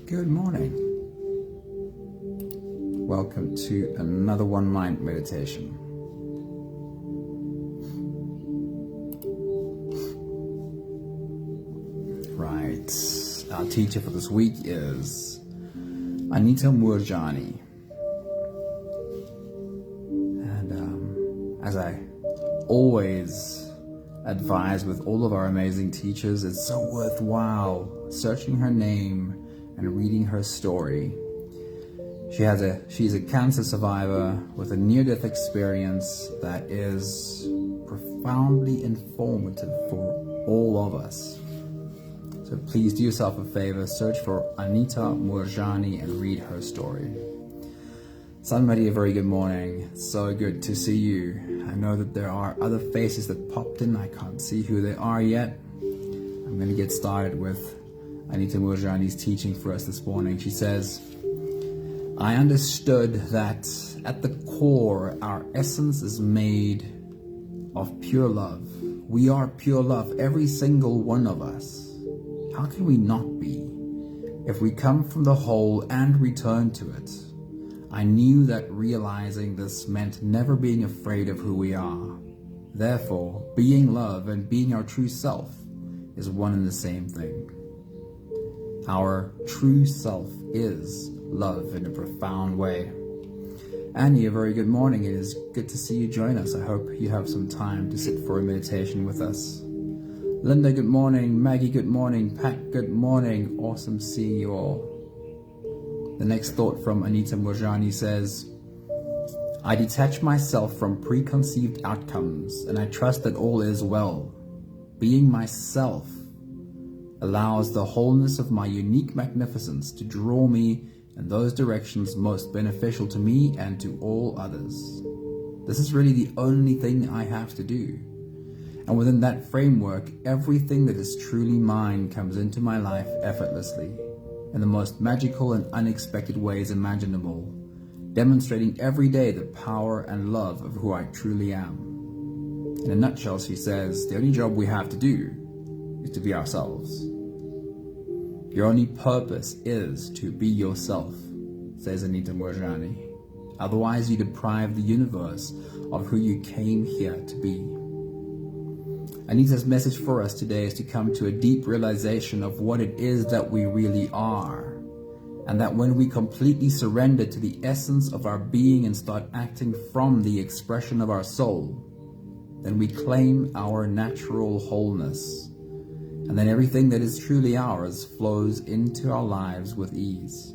Good morning. Welcome to another One Mind meditation. Right. Our teacher for this week is Anita Moorjani. And as I always advise with all of our amazing teachers, it's so worthwhile searching her name and reading her story. She's a cancer survivor with a near-death experience that is profoundly informative for all of us. So please do yourself a favor, search for Anita Moorjani and read her story. San Maria, very good morning. So good to see you. I know that there are other faces that popped in. I can't see who they are yet. I'm going to get started with Anita Moorjani's teaching for us this morning. She says, I understood that at the core, our essence is made of pure love. We are pure love, every single one of us. How can we not be if we come from the whole and return to it? I knew that realizing this meant never being afraid of who we are. Therefore, being love and being our true self is one and the same thing. Our true self is love in a profound way. Annie, a very good morning. It is good to see you join us. I hope you have some time to sit for a meditation with us. Linda, good morning. Maggie, good morning. Pat, good morning. Awesome seeing you all. The next thought from Anita Moorjani says, I detach myself from preconceived outcomes and I trust that all is well. Being myself allows the wholeness of my unique magnificence to draw me in those directions most beneficial to me and to all others. This is really the only thing I have to do. And within that framework, everything that is truly mine comes into my life effortlessly, in the most magical and unexpected ways imaginable, demonstrating every day the power and love of who I truly am. In a nutshell, she says, the only job we have to do is to be ourselves. Your only purpose is to be yourself, says Anita Moorjani. Otherwise, you deprive the universe of who you came here to be. Anita's message for us today is to come to a deep realization of what it is that we really are, and that when we completely surrender to the essence of our being and start acting from the expression of our soul, then we claim our natural wholeness. And then everything that is truly ours flows into our lives with ease.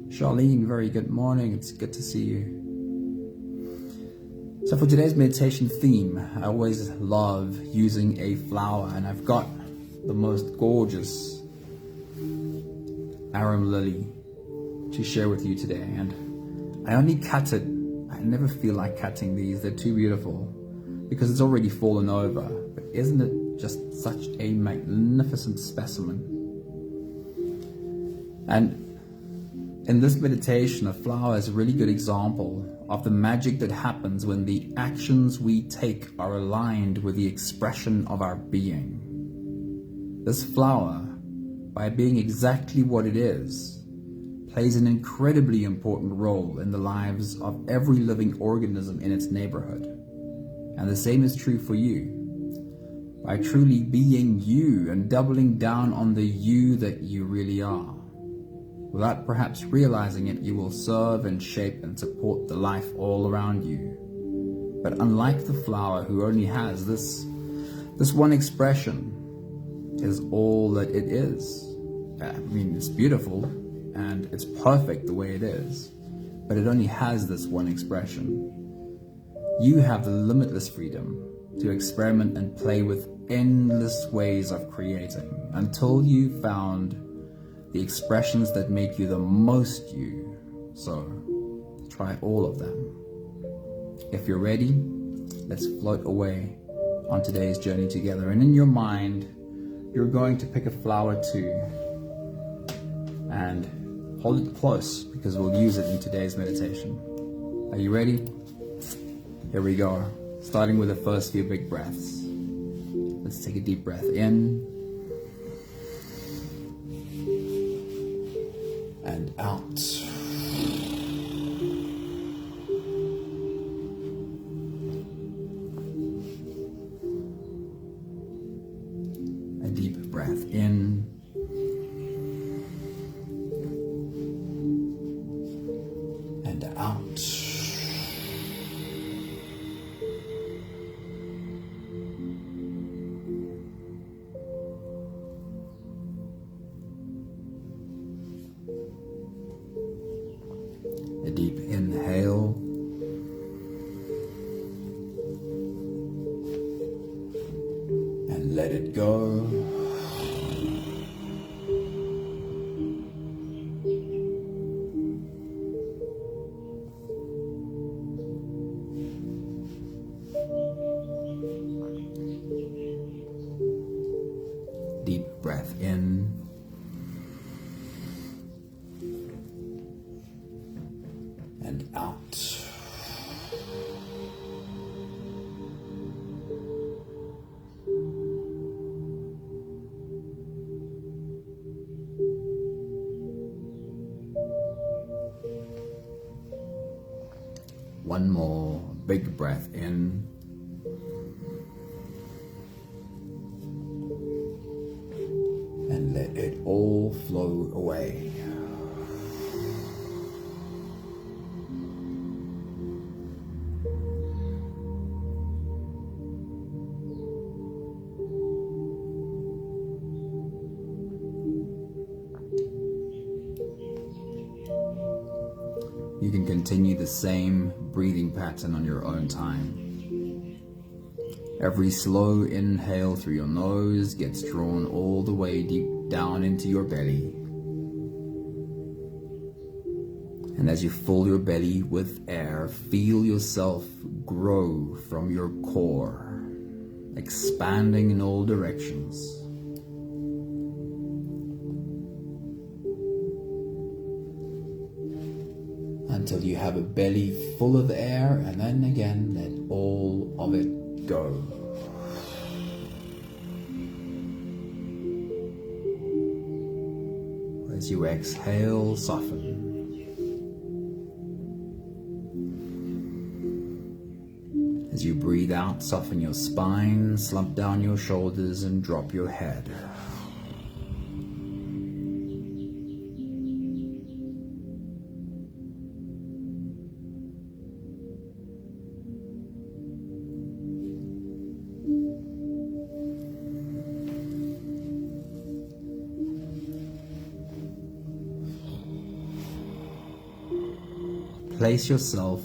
Charlene, very good morning. It's good to see you. So for today's meditation theme, I always love using a flower, and I've got the most gorgeous arum lily to share with you today. And I only cut it. I never feel like cutting these. They're too beautiful because it's already fallen over. But isn't it just such a magnificent specimen? And in this meditation, a flower is a really good example of the magic that happens when the actions we take are aligned with the expression of our being. This flower, by being exactly what it is, plays an incredibly important role in the lives of every living organism in its neighborhood. And the same is true for you. By truly being you and doubling down on the you that you really are. Without perhaps realizing it, you will serve and shape and support the life all around you. But unlike the flower who only has this one expression, is all that it is. I mean, it's beautiful and it's perfect the way it is, but it only has this one expression. You have the limitless freedom to experiment and play with endless ways of creating until you found the expressions that make you the most you. So try all of them. If you're ready, let's float away on today's journey together. And in your mind, you're going to pick a flower too and hold it close because we'll use it in today's meditation. Are you ready? Here we go. Starting with the first few big breaths. Let's take a deep breath in and out. A deep breath in and out. A deep inhale and let it go. Deep breath in and out. One more big breath in and let it all flow away. You can continue the same breathing pattern on your own time. Every slow inhale through your nose gets drawn all the way deep down into your belly. And as you fill your belly with air, feel yourself grow from your core, expanding in all directions. Until you have a belly full of air, and then again let all of it go. As you exhale, soften. As you breathe out, soften your spine, slump down your shoulders, and drop your head. Place yourself,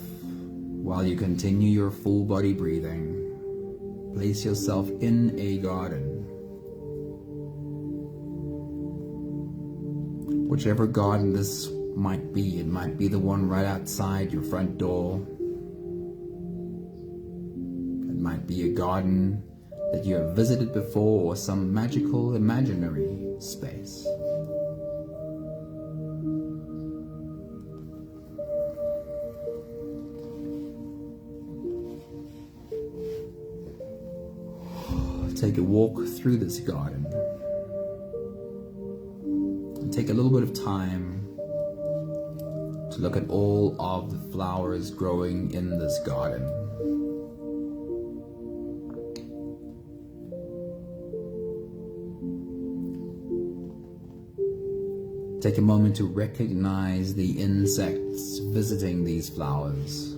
while you continue your full body breathing, place yourself in a garden. Whichever garden this might be, it might be the one right outside your front door. It might be a garden that you have visited before, or some magical imaginary space. Take a walk through this garden and take a little bit of time to look at all of the flowers growing in this garden. Take a moment to recognize the insects visiting these flowers.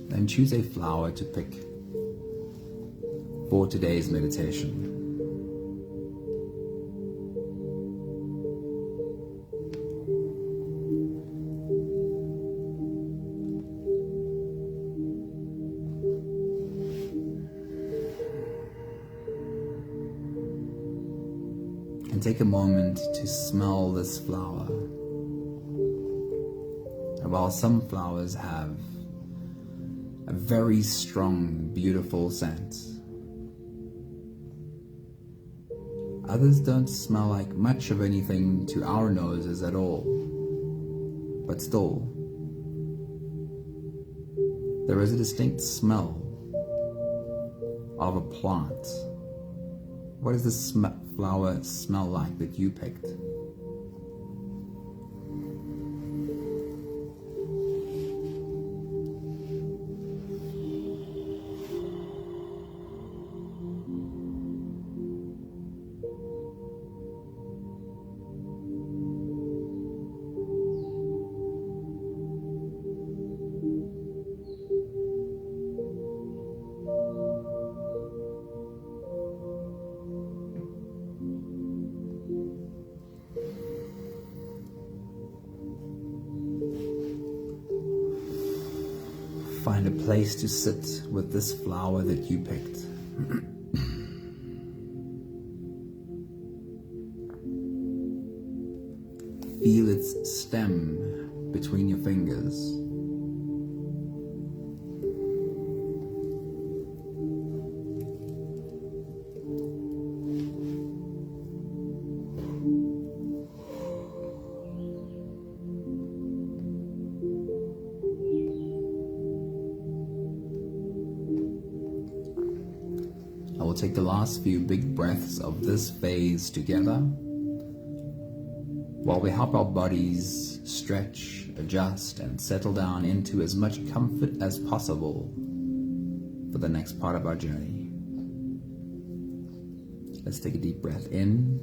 Then choose a flower to pick for today's meditation. And take a moment to smell this flower. And while some flowers have a very strong, beautiful scent, others don't smell like much of anything to our noses at all. But still, there is a distinct smell of a plant. What does this flower smell like that you picked? Find a place to sit with this flower that you picked. Feel its stem between your fingers. I will take the last few big breaths of this phase together while we help our bodies stretch, adjust, and settle down into as much comfort as possible for the next part of our journey. Let's take a deep breath in.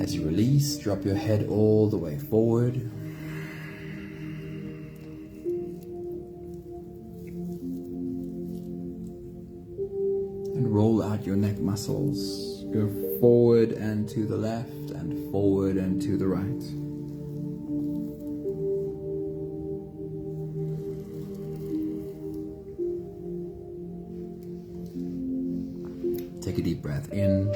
As you release, drop your head all the way forward. Roll out your neck muscles. Go forward and to the left, and forward and to the right. Take a deep breath in.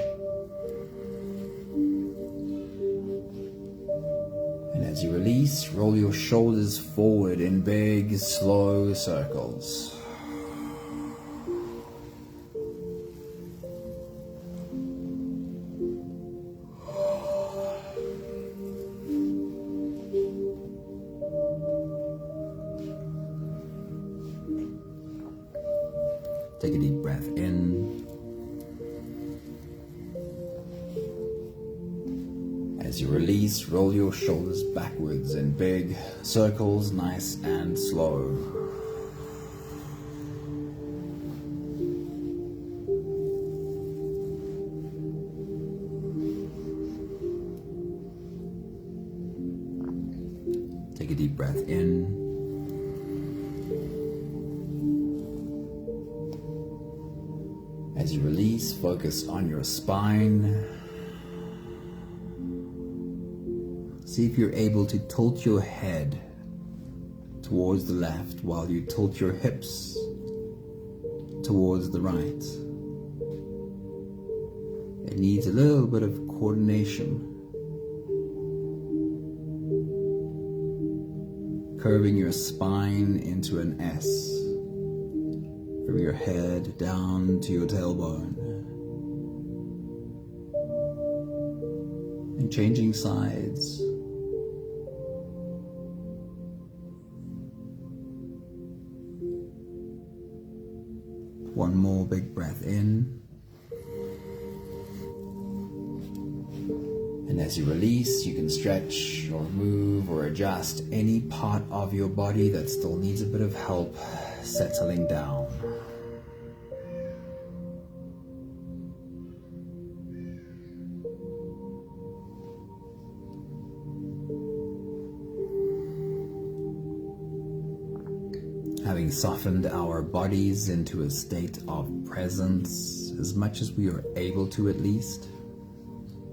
And as you release, roll your shoulders forward in big, slow circles. Take a deep breath in. As you release, roll your shoulders backwards in big circles, nice and slow. Take a deep breath in. As you release, focus on your spine. See if you're able to tilt your head towards the left while you tilt your hips towards the right. It needs a little bit of coordination. Curving your spine into an S. From your head down to your tailbone. And changing sides. One more big breath in. And as you release, you can stretch or move or adjust any part of your body that still needs a bit of help settling down. Having softened our bodies into a state of presence, as much as we are able to at least,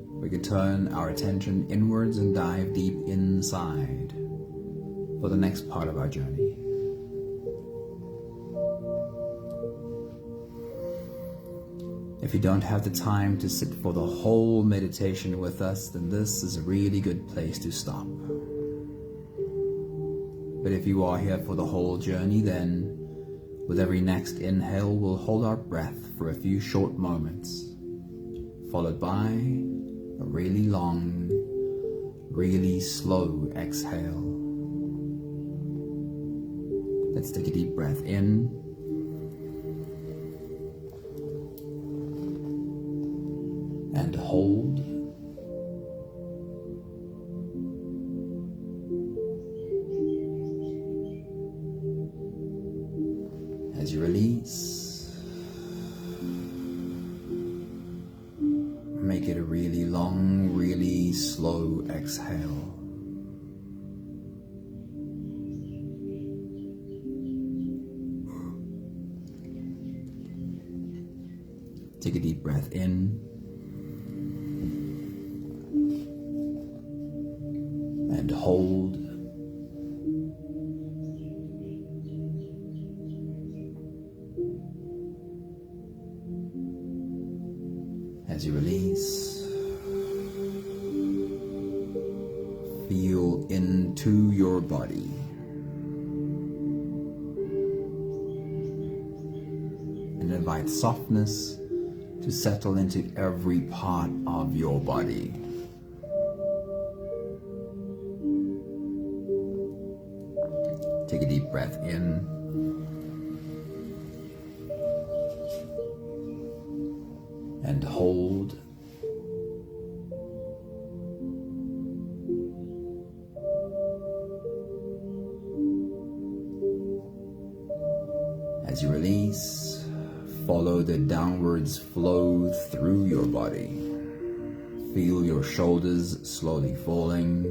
we can turn our attention inwards and dive deep inside for the next part of our journey. If you don't have the time to sit for the whole meditation with us, then this is a really good place to stop. But if you are here for the whole journey, then with every next inhale, we'll hold our breath for a few short moments, followed by a really long, really slow exhale. Let's take a deep breath in. And hold. As you release, make it a really long, really slow exhale. Take a deep breath in. And hold. As you release, feel into your body. And invite softness to settle into every part of your body. Take a deep breath in. And hold. As you release, follow the downwards flow through your body. Feel your shoulders slowly falling.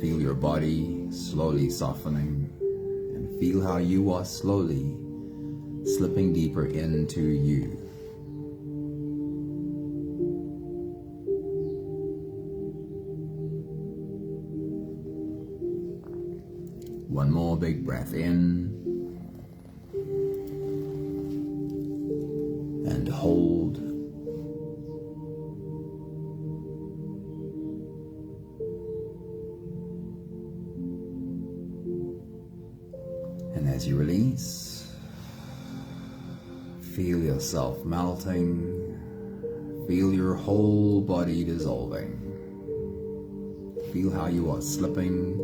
Feel your body slowly softening. And feel how you are slowly slipping deeper into you. One more big breath in. And hold. And as you release, feel yourself melting. Feel your whole body dissolving. Feel how you are slipping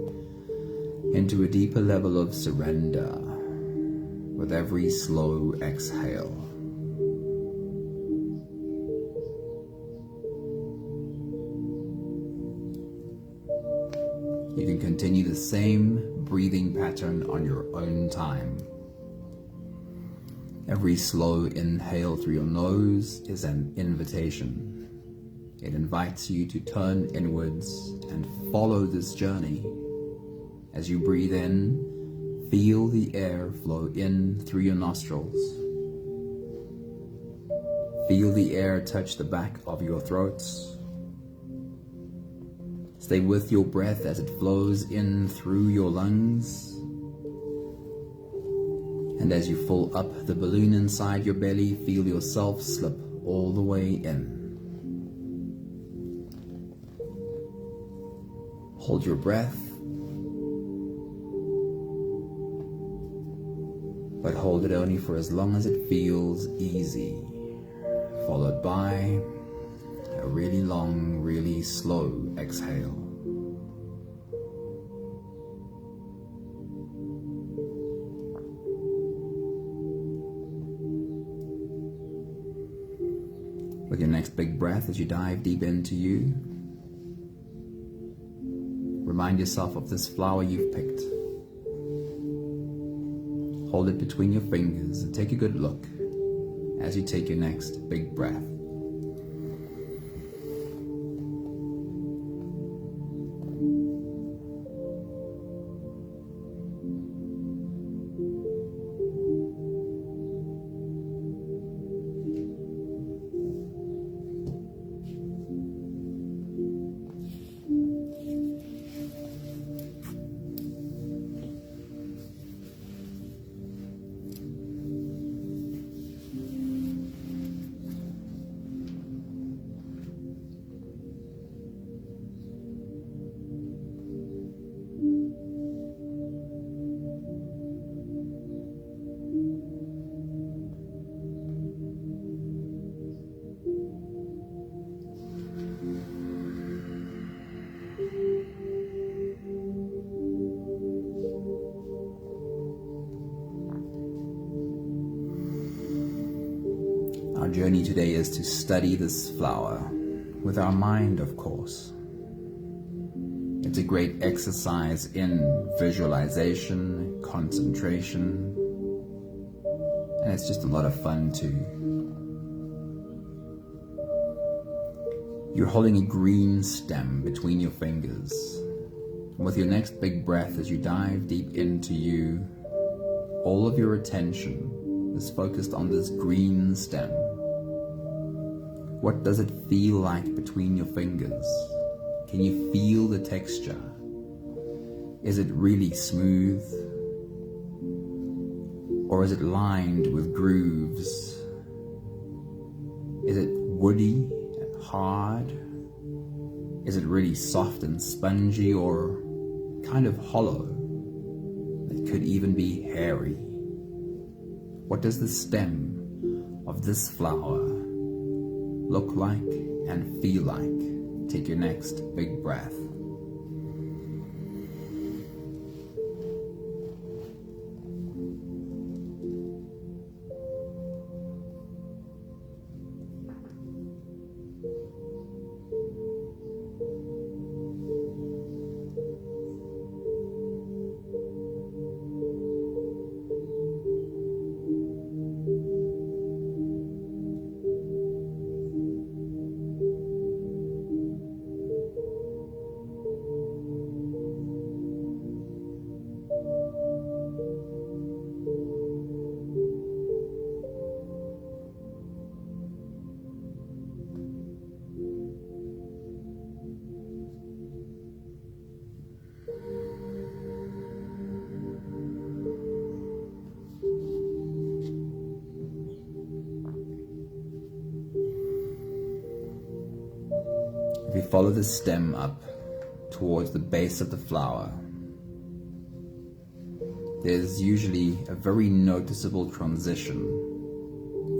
into a deeper level of surrender with every slow exhale. You can continue the same breathing pattern on your own time. Every slow inhale through your nose is an invitation. It invites you to turn inwards and follow this journey. As you breathe in, feel the air flow in through your nostrils. Feel the air touch the back of your throats. Stay with your breath as it flows in through your lungs. And as you fill up the balloon inside your belly, feel yourself slip all the way in. Hold your breath, but hold it only for as long as it feels easy, followed by a really long, really slow exhale. With your next big breath, as you dive deep into you, remind yourself of this flower you've picked. Hold it between your fingers and take a good look as you take your next big breath. journey today is to study this flower with our mind, of course. It's a great exercise in visualization, concentration, and it's just a lot of fun too. You're holding a green stem between your fingers. And with your next big breath, as you dive deep into you, all of your attention is focused on this green stem. What does it feel like between your fingers? Can you feel the texture? Is it really smooth? Or is it lined with grooves? Is it woody and hard? Is it really soft and spongy, or kind of hollow? It could even be hairy. What does the stem of this flower look like and feel like? Take your next big breath. If you follow the stem up towards the base of the flower, there's usually a very noticeable transition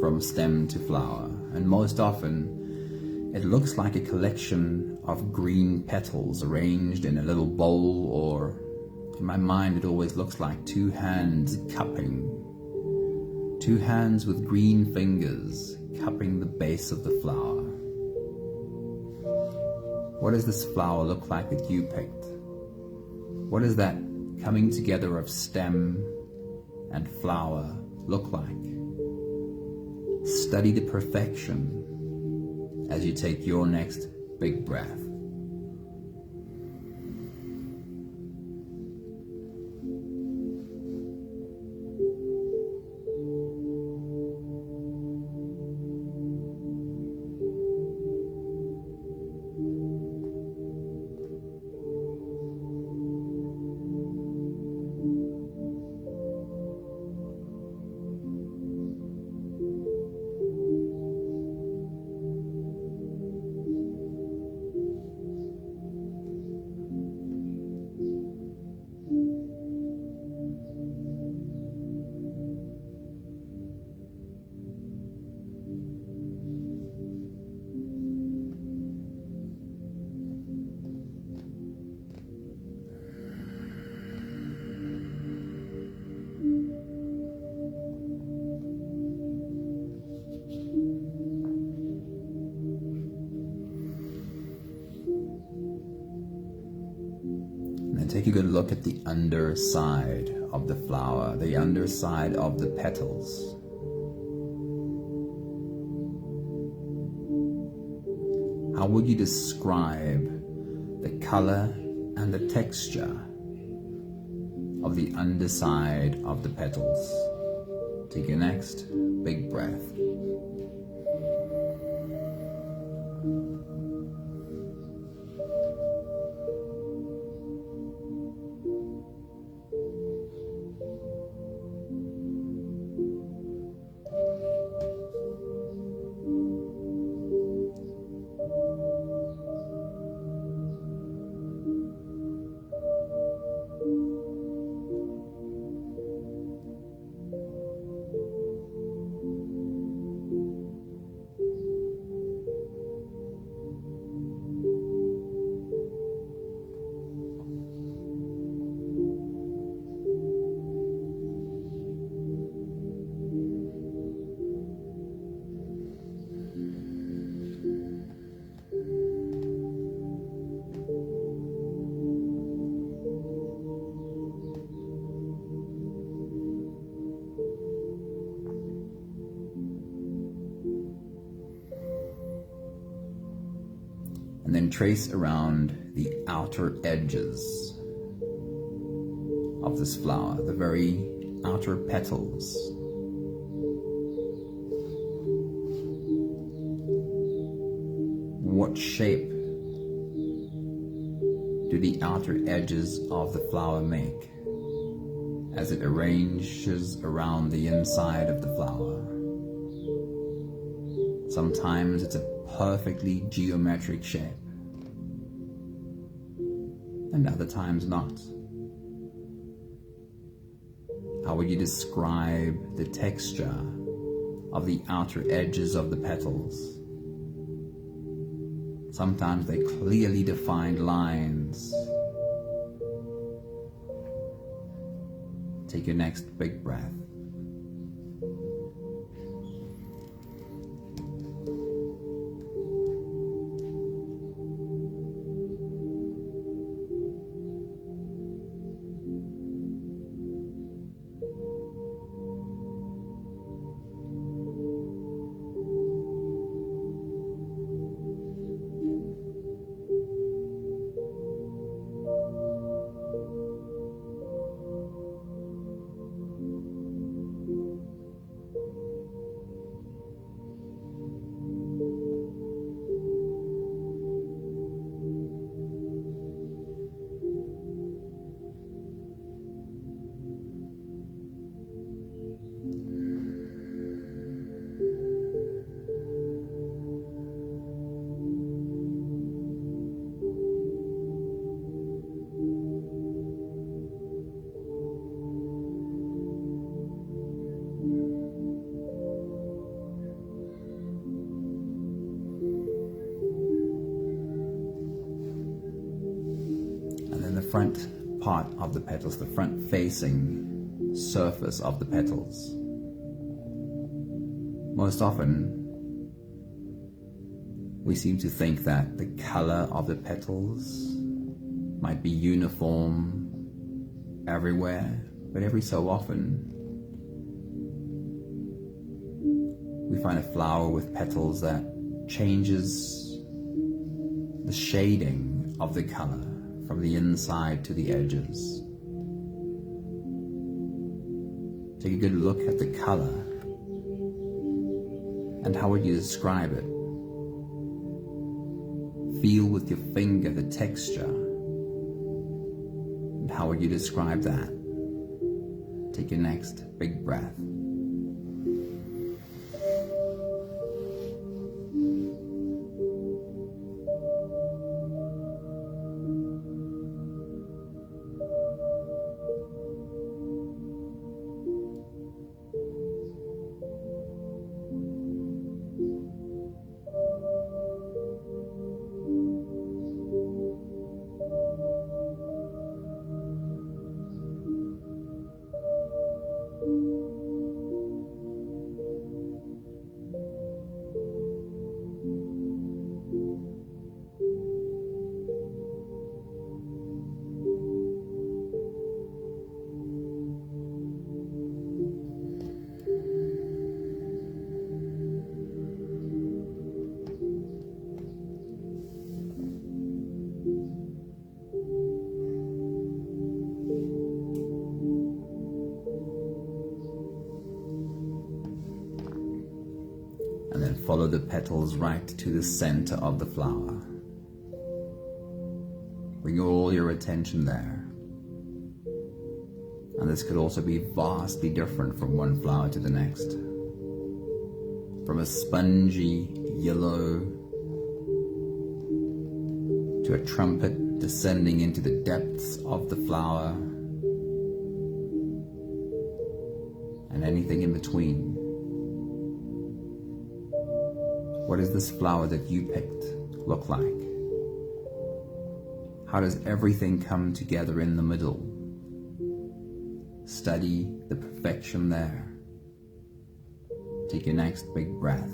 from stem to flower, and most often it looks like a collection of green petals arranged in a little bowl, or in my mind it always looks like two hands cupping, two hands with green fingers cupping the base of the flower. What does this flower look like that you picked? What does that coming together of stem and flower look like? Study the perfection as you take your next big breath. Take a good look at the underside of the flower, the underside of the petals. How would you describe the color and the texture of the underside of the petals? Take your next big breath. And then trace around the outer edges of this flower, the very outer petals. What shape do the outer edges of the flower make as it arranges around the inside of the flower? Sometimes it's a perfectly geometric shape, and other times not. How would you describe the texture of the outer edges of the petals? Sometimes they're clearly defined lines. Take your next big breath. Front part of the petals, the front facing surface of the petals. Most often, we seem to think that the color of the petals might be uniform everywhere, but every so often, we find a flower with petals that changes the shading of the color from the inside to the edges. Take a good look at the color, and how would you describe it? Feel with your finger the texture, and how would you describe that? Take your next big breath. And then follow the petals right to the center of the flower. Bring all your attention there. And this could also be vastly different from one flower to the next. From a spongy yellow to a trumpet descending into the depths of the flower, and anything in between. What does this flower that you picked look like? How does everything come together in the middle? Study the perfection there. Take your next big breath.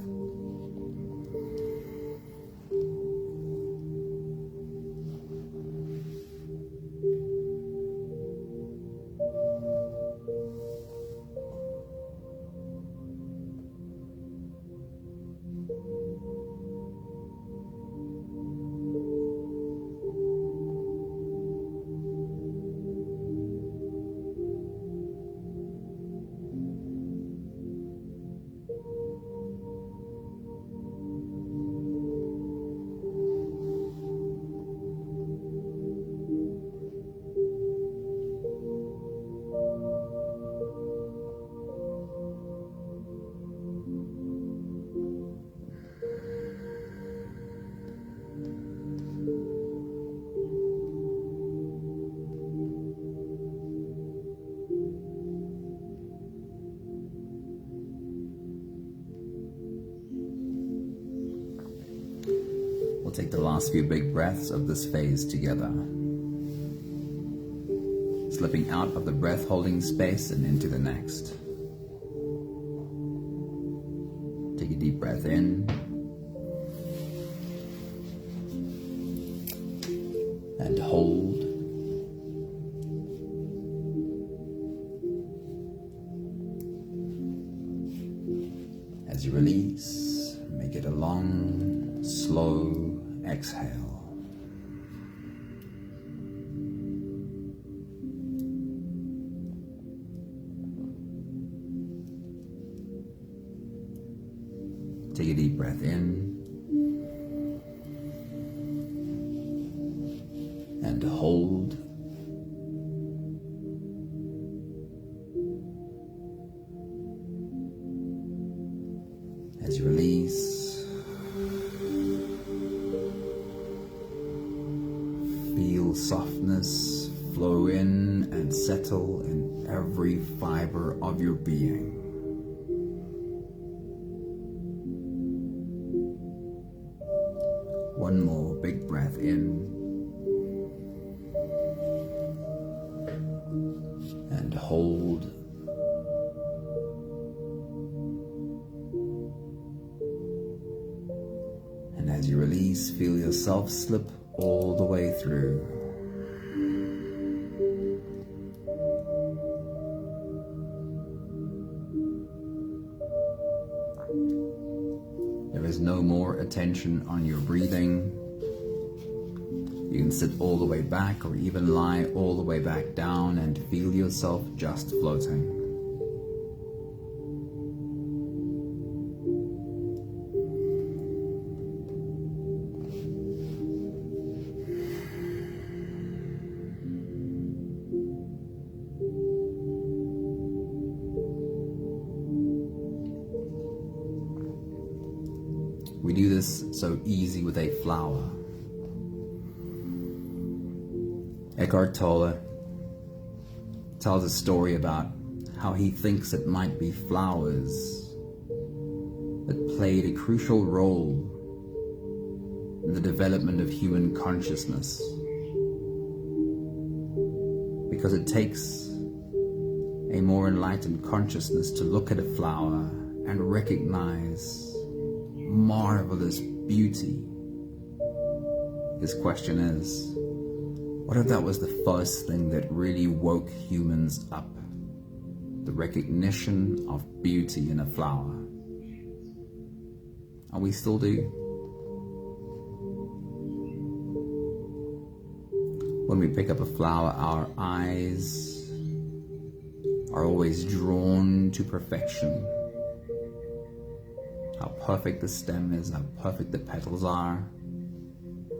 Take the last few big breaths of this phase together. Slipping out of the breath holding space and into the next. Take a deep breath in. And hold. As you release, make it a long, slow exhale. Take a deep breath in and hold. As you release, feel softness flow in and settle in every fiber of your being. One more big breath in and hold. And as you release, feel yourself slip all the way through. There is no more attention on your breathing. You can sit all the way back or even lie all the way back down and feel yourself just floating. We do this so easy with a flower. Eckhart Tolle tells a story about how he thinks it might be flowers that played a crucial role in the development of human consciousness. Because it takes a more enlightened consciousness to look at a flower and recognize marvelous beauty. His question is, what if that was the first thing that really woke humans up? The recognition of beauty in a flower. And we still do. When we pick up a flower, our eyes are always drawn to perfection. How perfect the stem is, how perfect the petals are,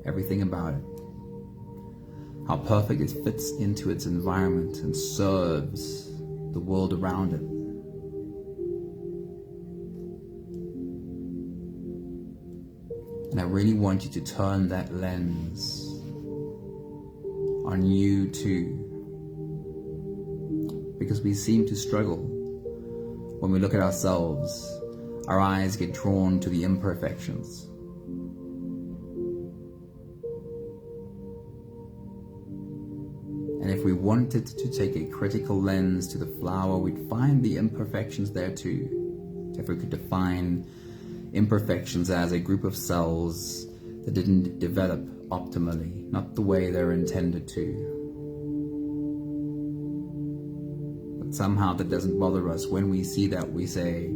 everything about it. How perfect it fits into its environment and serves the world around it. And I really want you to turn that lens on you too. Because we seem to struggle when we look at ourselves. Our eyes get drawn to the imperfections. And if we wanted to take a critical lens to the flower, we'd find the imperfections there too. If we could define imperfections as a group of cells that didn't develop optimally, not the way they're intended to. But somehow that doesn't bother us. When we see that, we say,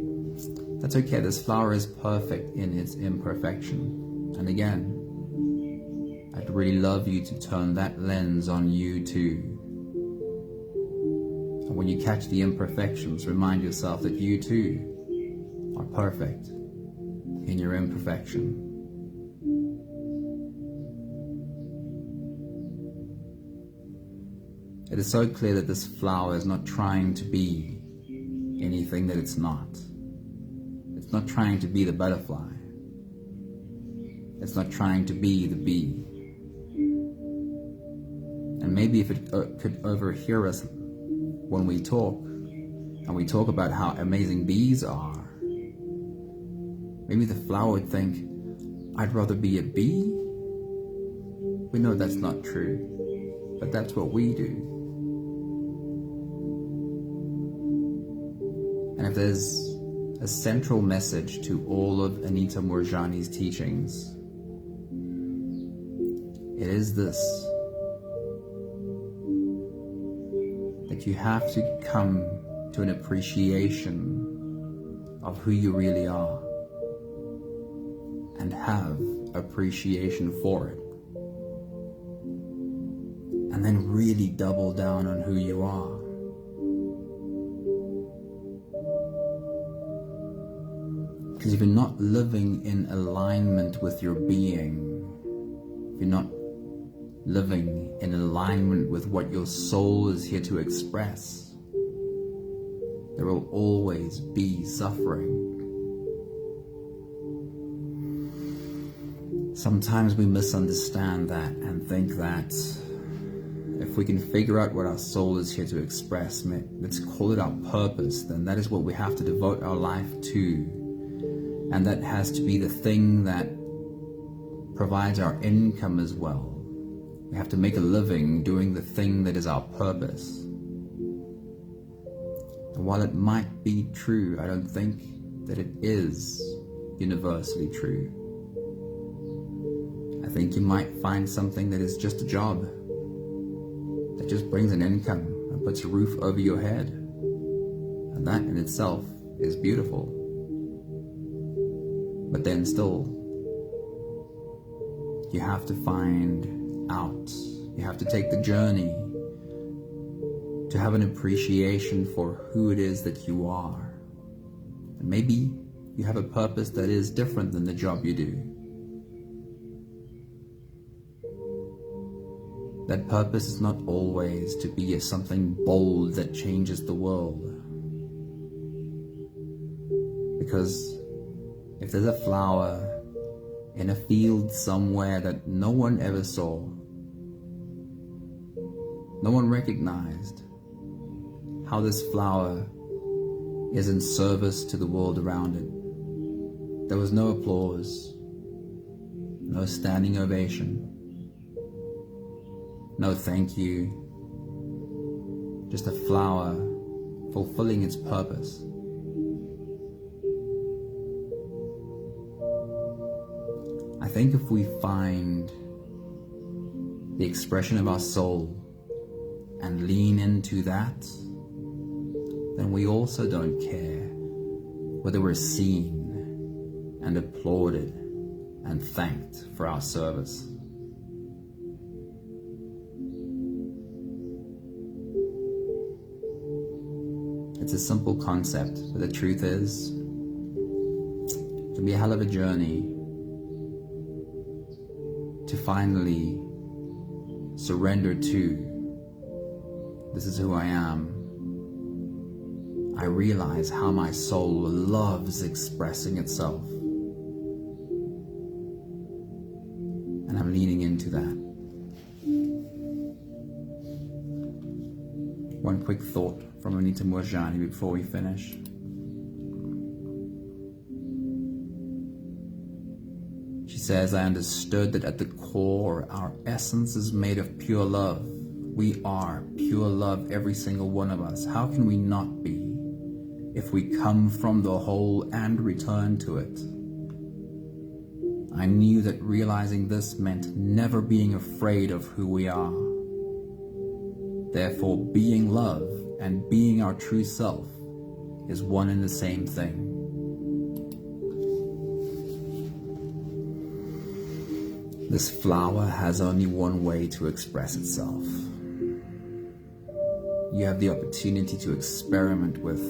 that's okay, this flower is perfect in its imperfection. And again, I'd really love you to turn that lens on you too. And when you catch the imperfections, remind yourself that you too are perfect in your imperfection. It is so clear that this flower is not trying to be anything that it's not. It's not trying to be the butterfly. It's not trying to be the bee. And maybe if it could overhear us when we talk, and we talk about how amazing bees are, maybe the flower would think, I'd rather be a bee We know that's not true, but that's what we do. And if there's a central message to all of Anita Moorjani's teachings, it is this: that you have to come to an appreciation of who you really are and have appreciation for it, and then really double down on who you are. Because if you're not living in alignment with your being, if you're not living in alignment with what your soul is here to express, there will always be suffering. Sometimes we misunderstand that and think that if we can figure out what our soul is here to express, let's call it our purpose, then that is what we have to devote our life to. And that has to be the thing that provides our income as well. We have to make a living doing the thing that is our purpose. And while it might be true, I don't think that it is universally true. I think you might find something that is just a job, that just brings an income and puts a roof over your head. And that in itself is beautiful. But then still, you have to find out. You have to take the journey to have an appreciation for who it is that you are. And maybe you have a purpose that is different than the job you do. That purpose is not always to be something bold that changes the world. Because if there's a flower in a field somewhere that no one ever saw, no one recognized how this flower is in service to the world around it, there was no applause, no standing ovation, no thank you, just a flower fulfilling its purpose. I think if we find the expression of our soul and lean into that, then we also don't care whether we're seen and applauded and thanked for our service. It's a simple concept, but the truth is, it can be a hell of a journey to finally surrender to, this is who I am. I realize how my soul loves expressing itself. And I'm leaning into that. One quick thought from Anita Moorjani before we finish. She says, I understood that at the core, our essence is made of pure love. We are pure love, every single one of us. How can we not be if we come from the whole and return to it? I knew that realizing this meant never being afraid of who we are. Therefore, being love and being our true self is one and the same thing. This flower has only one way to express itself. You have the opportunity to experiment with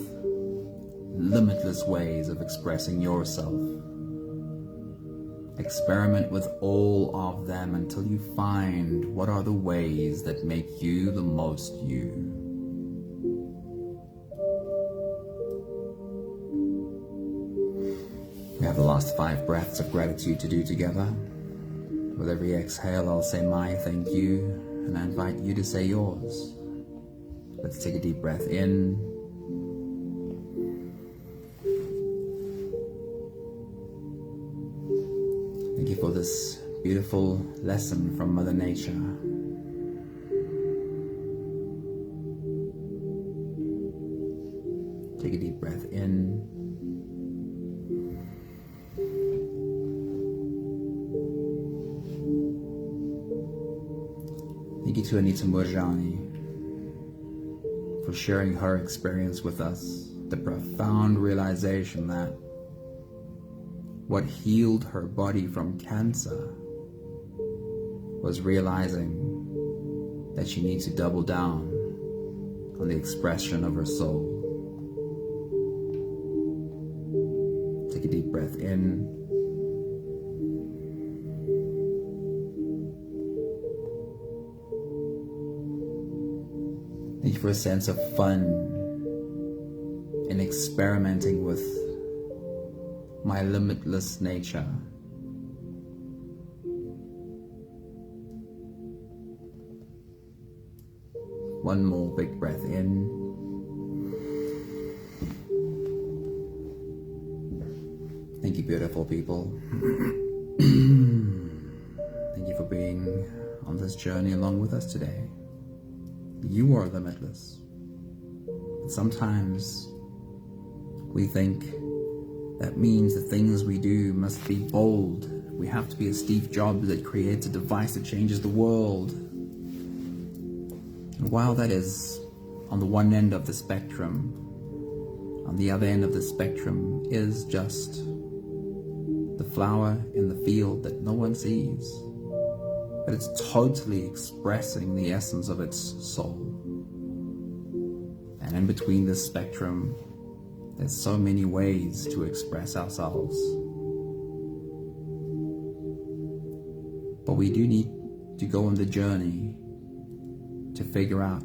limitless ways of expressing yourself. Experiment with all of them until you find what are the ways that make you the most you. We have the last 5 breaths of gratitude to do together. With every exhale, I'll say my thank you, and I invite you to say yours. Let's take a deep breath in. Thank you for this Beautiful lesson from Mother Nature. Take a deep breath in. Thank you to Anita Moorjani for sharing her experience with us, the profound realization that what healed her body from cancer was realizing that she needs to double down on the expression of her soul. Take a deep breath in. Thank you for a sense of fun in experimenting with my limitless nature. One more big breath in. Thank you, beautiful people. Thank you for being on this journey along with us today. You are limitless. Sometimes we think that means the things we do must be bold. We have to be a Steve Jobs that creates a device that changes the world. And while that is on the one end of the spectrum, on the other end of the spectrum is just the flower in the field that no one sees, but it's totally expressing the essence of its soul. And in between this spectrum, there's so many ways to express ourselves. But we do need to go on the journey to figure out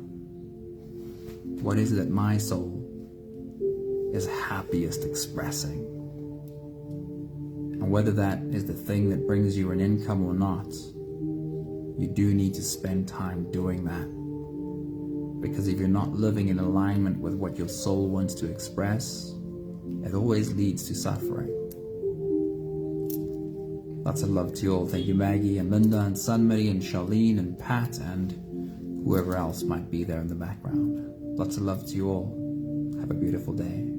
what is it that my soul is happiest expressing. And whether that is the thing that brings you an income or not, you do need to spend time doing that. Because if you're not living in alignment with what your soul wants to express, it always leads to suffering. Lots of love to you all. Thank you, Maggie and Linda and Sunmary and Charlene and Pat and whoever else might be there in the background. Lots of love to you all. Have a beautiful day.